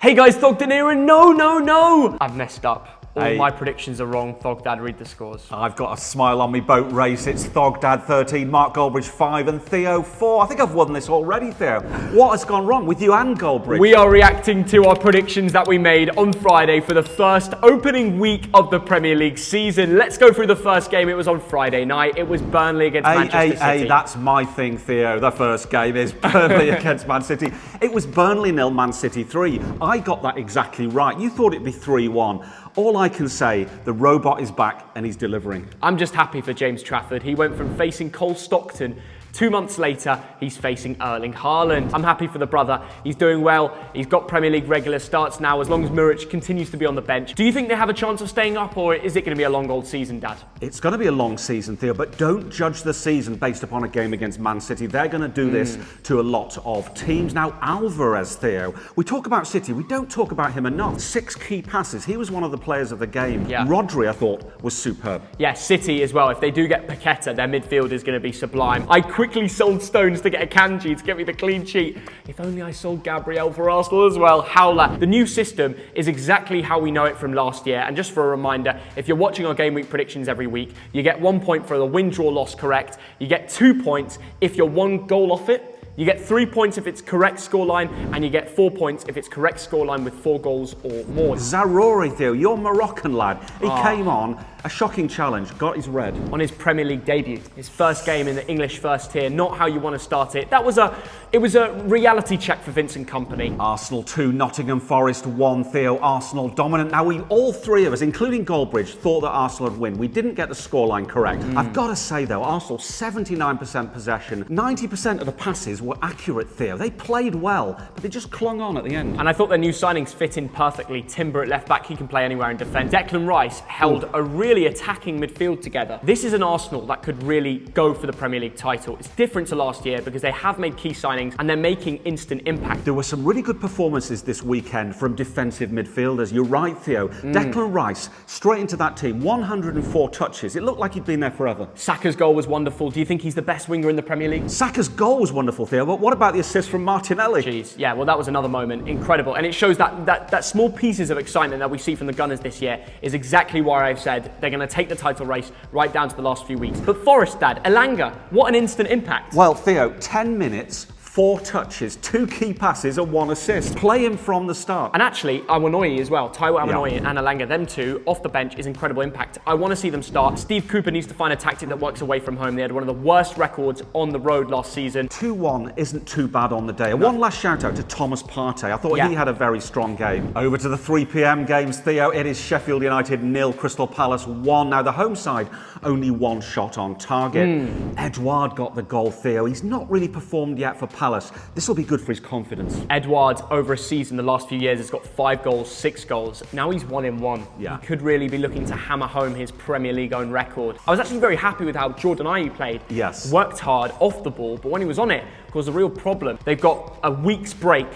Hey guys, Thogden here, and no! I've messed up. All my predictions are wrong. Thogdad, read the scores. I've got a smile on me boat race. It's Thogdad 13, Mark Goldbridge 5 and Theo 4. I think I've won this already, Theo. What has gone wrong with you and Goldbridge? We are reacting to our predictions that we made on Friday for the first opening week of the Premier League season. Let's go through the first game. It was on Friday night. It was Burnley against Manchester City. That's my thing, Theo. The first game is Burnley against Man City. It was Burnley 0, Man City 3. I got that exactly right. You thought it'd be 3-1. All I can say, the robot is back and he's delivering. I'm just happy for James Trafford. He went from facing Cole Stockton. 2 months later, he's facing Erling Haaland. I'm happy for the brother. He's doing well. He's got Premier League regular starts now, as long as Muric continues to be on the bench. Do you think they have a chance of staying up, or is it going to be a long old season, Dad? It's going to be a long season, Theo, but don't judge the season based upon a game against Man City. They're going to do this to a lot of teams. Now, Alvarez, Theo, we talk about City. We don't talk about him enough. 6 key passes. He was one of the players of the game. Yeah. Rodri, I thought, was superb. Yeah, City as well. If they do get Paqueta, their midfield is going to be sublime. I quickly sold Stones to get a Kanji to get me the clean sheet. If only I sold Gabriel for Arsenal as well. Howler. The new system is exactly how we know it from last year. And just for a reminder, if you're watching our game week predictions every week, you get 1 point for the win, draw, loss correct. You get 2 points if you're 1 goal off it. You get 3 points if it's correct scoreline, and you get 4 points if it's correct scoreline with 4 goals or more. Zaroury, Theo, your Moroccan lad. He came on, a shocking challenge, got his red. On his Premier League debut, his first game in the English first tier, not how you want to start it. It was a reality check for Vincent Kompany. Arsenal 2, Nottingham Forest 1, Theo. Arsenal dominant. Now, all three of us, including Goldbridge, thought that Arsenal would win. We didn't get the scoreline correct. I've got to say, though, Arsenal 79% possession, 90% of the passes were accurate, Theo. They played well, but they just clung on at the end. And I thought their new signings fit in perfectly. Timber at left back, he can play anywhere in defence. Declan Rice held a really attacking midfield together. This is an Arsenal that could really go for the Premier League title. It's different to last year because they have made key signings and they're making instant impact. There were some really good performances this weekend from defensive midfielders. You're right, Theo. Declan Rice, straight into that team, 104 touches. It looked like he'd been there forever. Saka's goal was wonderful. Do you think he's the best winger in the Premier League? Saka's goal was wonderful, Theo, but what about the assist from Martinelli? Jeez, yeah, well, that was another moment. Incredible. And it shows that small pieces of excitement that we see from the Gunners this year is exactly why I've said they're going to take the title race right down to the last few weeks. But Forest, Dad, Elanga, what an instant impact. Well, Theo, 10 minutes, 4 touches, 2 key passes and 1 assist. Play him from the start. And actually, Awanoyi as well, Taiwo Awanoyi and Elanga, them two, off the bench is incredible impact. I want to see them start. Steve Cooper needs to find a tactic that works away from home. They had one of the worst records on the road last season. 2-1 isn't too bad on the day. One last shout out to Thomas Partey. I thought he had a very strong game. Over to the 3 p.m. games, Theo. It is Sheffield United 0, Crystal Palace 1. Now the home side, only 1 shot on target. Edouard got the goal, Theo. He's not really performed yet for Palace. This will be good for his confidence. Edouard, over a season, the last few years, has got 5 goals, 6 goals. Now he's 1 in 1. Yeah. He could really be looking to hammer home his Premier League own record. I was actually very happy with how Jordan Ayew played. Yes. Worked hard off the ball, but when he was on it, caused a real problem. They've got a week's break,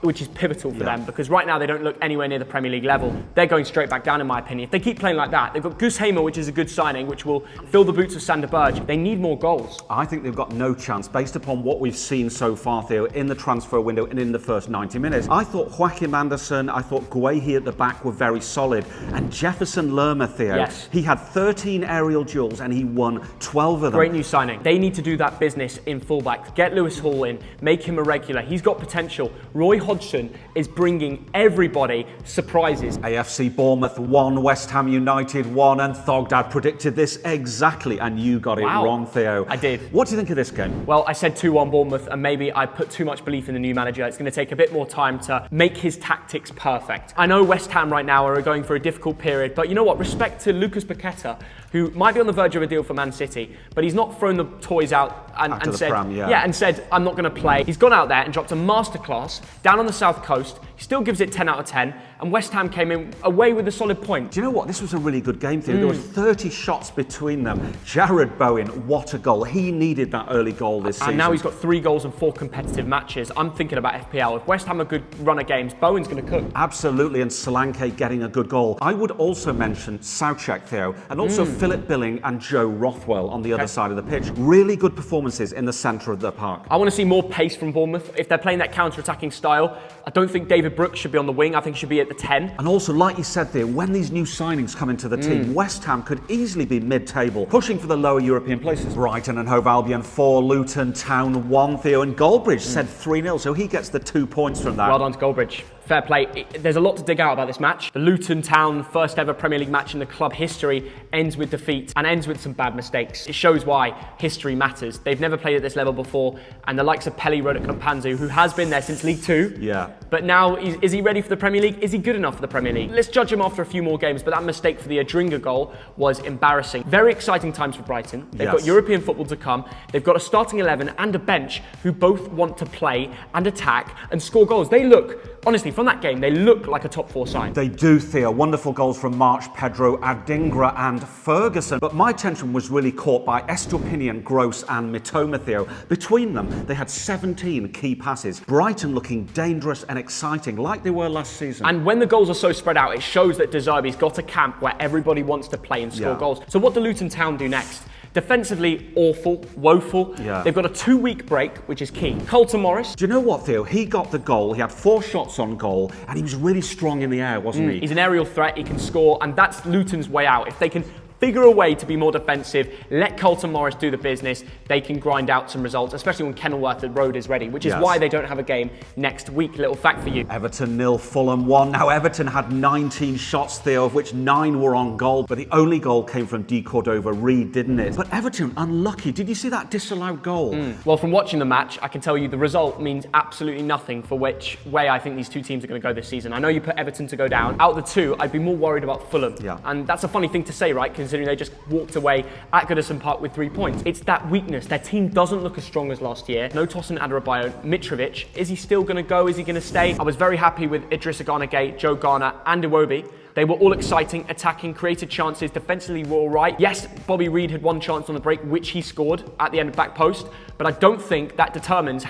which is pivotal for them, because right now they don't look anywhere near the Premier League level. They're going straight back down, in my opinion. If they keep playing like that, they've got Gus Hamer, which is a good signing, which will fill the boots of Sander Berge. They need more goals. I think they've got no chance based upon what we've seen so far, Theo, in the transfer window and in the first 90 minutes. I thought Joachim Anderson, I thought Guehi at the back were very solid. And Jefferson Lerma, Theo, he had 13 aerial duels and he won 12 of them. Great new signing. They need to do that business in fullback. Get Lewis Hall in, make him a regular. He's got potential. Roy Hodgson is bringing everybody surprises. AFC Bournemouth 1, West Ham United 1, and Thogdad predicted this exactly, and you got it wrong, Theo. I did. What do you think of this game? Well, I said 2-1 Bournemouth, and maybe I put too much belief in the new manager. It's going to take a bit more time to make his tactics perfect. I know West Ham right now are going for a difficult period, but you know what? Respect to Lucas Paqueta, who might be on the verge of a deal for Man City, but he's not thrown the toys out and said, and said, I'm not going to play. He's gone out there and dropped a masterclass down on the south coast. He still gives it 10 out of 10, and West Ham came in away with a solid point. Do you know what? This was a really good game, Theo. There were 30 shots between them. Jared Bowen, what a goal. He needed that early goal this season. And now he's got 3 goals and 4 competitive matches. I'm thinking about FPL. If West Ham a good run of games, Bowen's going to cook. Absolutely, and Solanke getting a good goal. I would also mention Soucek, Theo, and also Philip Billing and Joe Rothwell on the other side of the pitch. Really good performances in the centre of the park. I want to see more pace from Bournemouth. If they're playing that counter-attacking style, I don't think David David Brooks should be on the wing. I think he should be at the 10. And also, like you said, Theo, when these new signings come into the team, West Ham could easily be mid-table, pushing for the lower European places. Brighton and Hove Albion 4, Luton Town 1, Theo, and Goldbridge said 3-0, so he gets the 2 points from that. Well done to Goldbridge. Fair play. There's a lot to dig out about this match. The Luton Town first ever Premier League match in the club history ends with defeat and ends with some bad mistakes. It shows why history matters. They've never played at this level before, and the likes of Pelly Roddick Kampanzu, who has been there since League Two. Yeah. But now, is he ready for the Premier League? Is he good enough for the Premier League? Let's judge him after a few more games, but that mistake for the Adringa goal was embarrassing. Very exciting times for Brighton. They've got European football to come. They've got a starting 11 and a bench who both want to play and attack and score goals. They look, honestly, from that game, they look like a top 4 side. They do, Theo. Wonderful goals from March, Pedro, Adingra and Ferguson. But my attention was really caught by Estupinian, Gross and Mitoma, Theo. Between them, they had 17 key passes. Brighton looking dangerous and exciting, like they were last season. And when the goals are so spread out, it shows that De Zerbi's got a camp where everybody wants to play and score goals. So what do Luton Town do next? Defensively, awful, woeful. They've got a 2-week break, which is key. Carlton Morris. Do you know what, Theo? He got the goal. He had 4 shots on goal, and he was really strong in the air, wasn't he? He's an aerial threat. He can score, and that's Luton's way out. If they can figure a way to be more defensive, let Carlton Morris do the business, they can grind out some results, especially when Kenilworth Road is ready, which is why they don't have a game next week. Little fact for you. Everton 0, Fulham 1. Now, Everton had 19 shots, Theo, of which 9 were on goal, but the only goal came from D. Cordova-Reid, didn't it? But Everton, unlucky. Did you see that disallowed goal? Well, from watching the match, I can tell you the result means absolutely nothing for which way I think these two teams are going to go this season. I know you put Everton to go down. Out of the two, I'd be more worried about Fulham. And that's a funny thing to say, right? Considering they just walked away at Goodison Park with 3 points. It's that weakness. Their team doesn't look as strong as last year. No Tosin Adarabioyo. Mitrovic, is he still going to go? Is he going to stay? I was very happy with Idrissa Gana-Gueye, Joe Garner and Iwobi. They were all exciting, attacking, created chances, defensively were all right. Yes, Bobby Reid had 1 chance on the break, which he scored at the end of back post, but I don't think that determines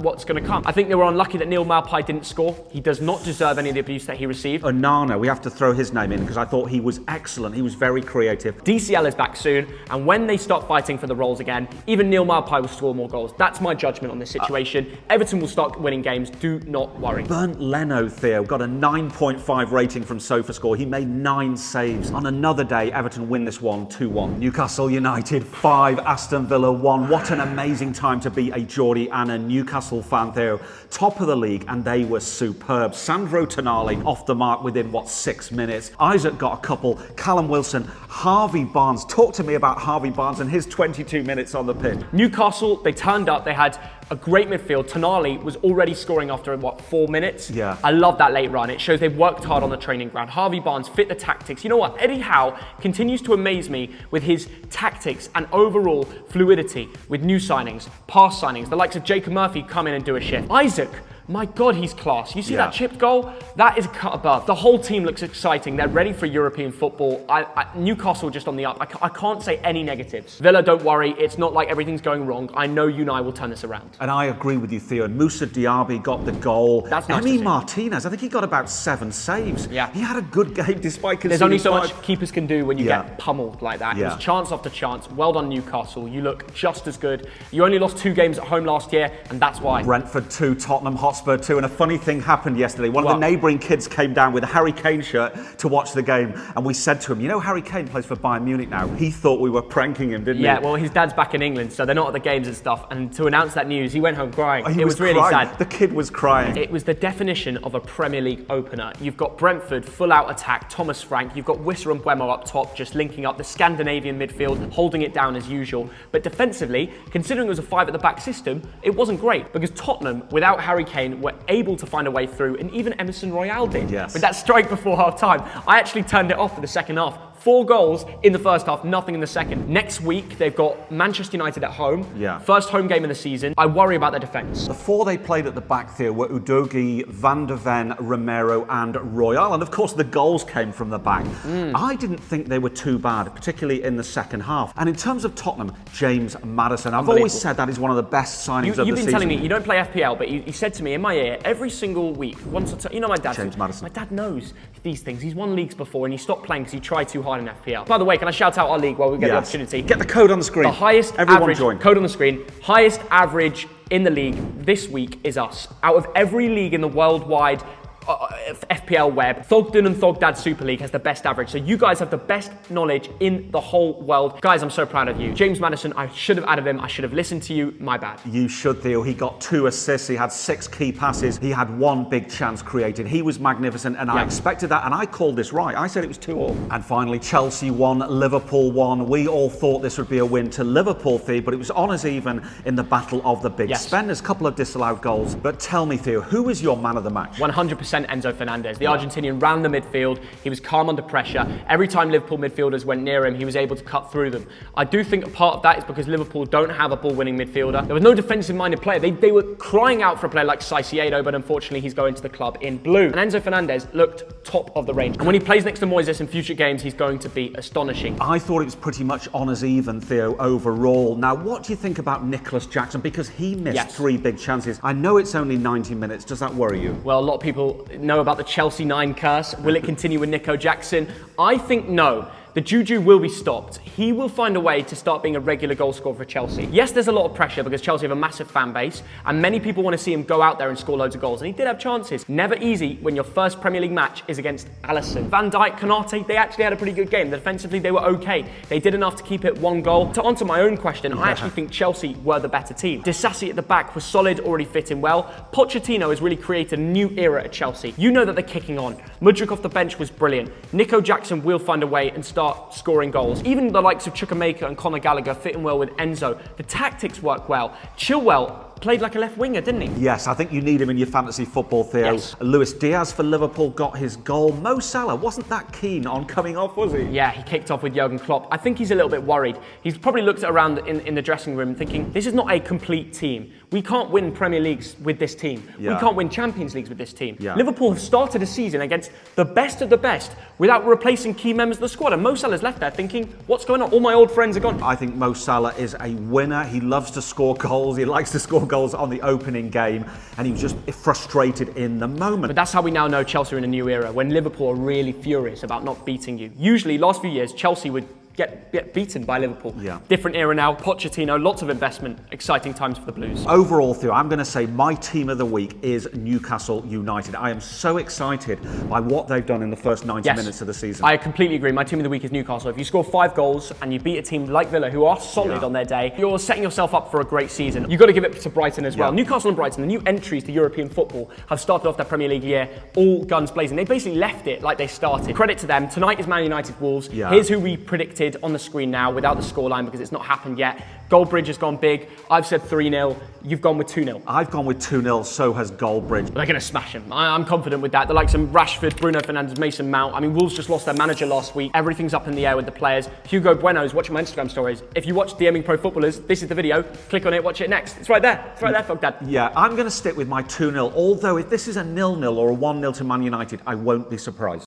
what's going to come. I think they were unlucky that Neil Maupay didn't score. He does not deserve any of the abuse that he received. Onana, we have to throw his name in because I thought he was excellent. He was very creative. DCL is back soon, and when they start fighting for the roles again, even Neil Maupay will score more goals. That's my judgment on this situation. Everton will start winning games. Do not worry. Bernd Leno, Theo, got a 9.5 rating from SofaScore. He made 9 saves. On another day, Everton win this one 2-1. Newcastle United 5, Aston Villa 1. What an amazing time to be a Geordie and a Newcastle fan, Theo. Top of the league, and they were superb. Sandro Tonali off the mark within, 6 minutes. Isaac got a couple. Callum Wilson, Harvey Barnes. Talk to me about Harvey Barnes and his 22 minutes on the pitch. Newcastle, they turned up. They had a great midfield. Tonali was already scoring after, 4 minutes? I love that late run. It shows they've worked hard on the training ground. Harvey Barnes fit the tactics. You know what? Eddie Howe continues to amaze me with his tactics and overall fluidity with new signings, past signings. The likes of Jacob Murphy come in and do a shift. Isaac, my God, he's class. You see that chipped goal? That is a cut above. The whole team looks exciting. They're ready for European football. Newcastle just on the up. I can't say any negatives. Villa, don't worry. It's not like everything's going wrong. I know Unai will turn this around. And I agree with you, Theo. And Moussa Diaby got the goal. That's nice. Emi Martinez, I think he got about 7 saves. He had a good game despite conceding. There's only so 5. much keepers can do when you get pummeled like that. It was chance after chance. Well done, Newcastle. You look just as good. You only lost 2 games at home last year, and that's why. Brentford 2, Tottenham Hotspur 2, and a funny thing happened yesterday. One of the neighbouring kids came down with a Harry Kane shirt to watch the game, and we said to him, you know Harry Kane plays for Bayern Munich now. He thought we were pranking him, didn't he? Yeah, well, his dad's back in England, so they're not at the games and stuff, and to announce that news, he went home crying. It was really sad. The kid was crying. It was the definition of a Premier League opener. You've got Brentford, full-out attack, Thomas Frank. You've got Wissa and Buemo up top, just linking up the Scandinavian midfield, holding it down as usual. But defensively, considering it was a 5-at-the-back system, it wasn't great, because Tottenham, without Harry Kane, were able to find a way through, and even Emerson Royale did. With that strike before half-time. I actually turned it off for the second half. 4 goals in the first half, nothing in the second. Next week, they've got Manchester United at home. First home game of the season. I worry about their defence. The 4 they played at the back, Theo, were Udogie, Van de Ven, Romero and Royale. And of course, the goals came from the back. I didn't think they were too bad, particularly in the second half. And in terms of Tottenham, James Maddison. I've always said that is one of the best signings of the season. You've been telling me, you don't play FPL, but you said to me in my ear, every single week, once or two, you know my dad. James Maddison. My dad knows these things. He's won leagues before and he stopped playing because he tried too hard in FPL. By the way, can I shout out our league while we get the opportunity? Get the code on the screen. The highest Everyone average, join. Code on the screen, highest average in the league this week is us. Out of every league in the worldwide FPL web, Thogden and Thogdad Super League has the best average. So you guys have the best knowledge in the whole world. Guys, I'm so proud of you. James Maddison, I should have added him. I should have listened to you. My bad. You should, Theo. He got 2 assists. He had 6 key passes. He had 1 big chance created. He was magnificent, and I expected that, and I called this right. I said it was 2-2. And finally, Chelsea won, Liverpool won. We all thought this would be a win to Liverpool, Theo, but it was honours even in the battle of the big spenders. A couple of disallowed goals. But tell me, Theo, who was your man of the match? 100% Enzo Fernandez. The Argentinian ran the midfield. He was calm under pressure. Every time Liverpool midfielders went near him, he was able to cut through them. I do think a part of that is because Liverpool don't have a ball-winning midfielder. There was no defensive-minded player. They were crying out for a player like Caicedo, but unfortunately he's going to the club in blue. And Enzo Fernandez looked top of the range. And when he plays next to Moises in future games, he's going to be astonishing. I thought it was pretty much honours even, Theo, overall. Now, what do you think about Nicholas Jackson? Because he missed 3 big chances. I know it's only 90 minutes. Does that worry you? Well, a lot of people know about the Chelsea 9 curse. Will it continue with Nico Jackson? I think no. The juju will be stopped. He will find a way to start being a regular goal scorer for Chelsea. Yes, there's a lot of pressure because Chelsea have a massive fan base and many people want to see him go out there and score loads of goals. And he did have chances. Never easy when your first Premier League match is against Alisson. Van Dijk, Konate, they actually had a pretty good game. Defensively, they were okay. They did enough to keep it 1 goal. To answer my own question, I actually think Chelsea were the better team. Disasi at the back was solid, already fit in well. Pochettino has really created a new era at Chelsea. You know that they're kicking on. Mudryk off the bench was brilliant. Nico Jackson will find a way and start scoring goals. Even the likes of Chukwuemeka and Conor Gallagher fitting well with Enzo. The tactics work well. Chilwell played like a left winger, didn't he? Yes, I think you need him in your fantasy football, Theo. Yes. Luis Diaz for Liverpool got his goal. Mo Salah wasn't that keen on coming off, was he? Yeah, he kicked off with Jurgen Klopp. I think he's a little bit worried. He's probably looked around in the dressing room thinking, this is not a complete team. We can't win Premier Leagues with this team. Yeah. We can't win Champions Leagues with this team. Yeah. Liverpool have started a season against the best of the best without replacing key members of the squad. And Mo Salah's left there thinking, what's going on? All my old friends are gone. I think Mo Salah is a winner. He loves to score goals. He likes to score goals on the opening game, and he was just frustrated in the moment. But that's how we now know Chelsea are in a new era, when Liverpool are really furious about not beating you. Usually, last few years, Chelsea would get beaten by Liverpool. Yeah. Different era now, Pochettino, lots of investment, exciting times for the Blues. Overall, Theo, I'm going to say my team of the week is Newcastle United. I am so excited by what they've done in the first 90 minutes of the season. I completely agree. My team of the week is Newcastle. If you score 5 goals and you beat a team like Villa, who are solid on their day, you're setting yourself up for a great season. You've got to give it to Brighton as well. Newcastle and Brighton, the new entries to European football, have started off their Premier League year all guns blazing. They basically left it like they started. Credit to them. Tonight is Man United Wolves. Here's who we predicted on the screen now without the scoreline because it's not happened yet. Goldbridge has gone big. I've said 3-0. You've gone with 2-0. I've gone with 2-0, so has Goldbridge. They're going to smash him. I'm confident with that. They're like some Rashford, Bruno Fernandes, Mason Mount. I mean, Wolves just lost their manager last week. Everything's up in the air with the players. Hugo Bueno's watching my Instagram stories. If you watch DMing Pro Footballers, this is the video. Click on it, watch it next. It's right there. It's right there, Thogdad. Yeah, I'm going to stick with my 2-0. Although if this is a 0-0 or a 1-0 to Man United, I won't be surprised.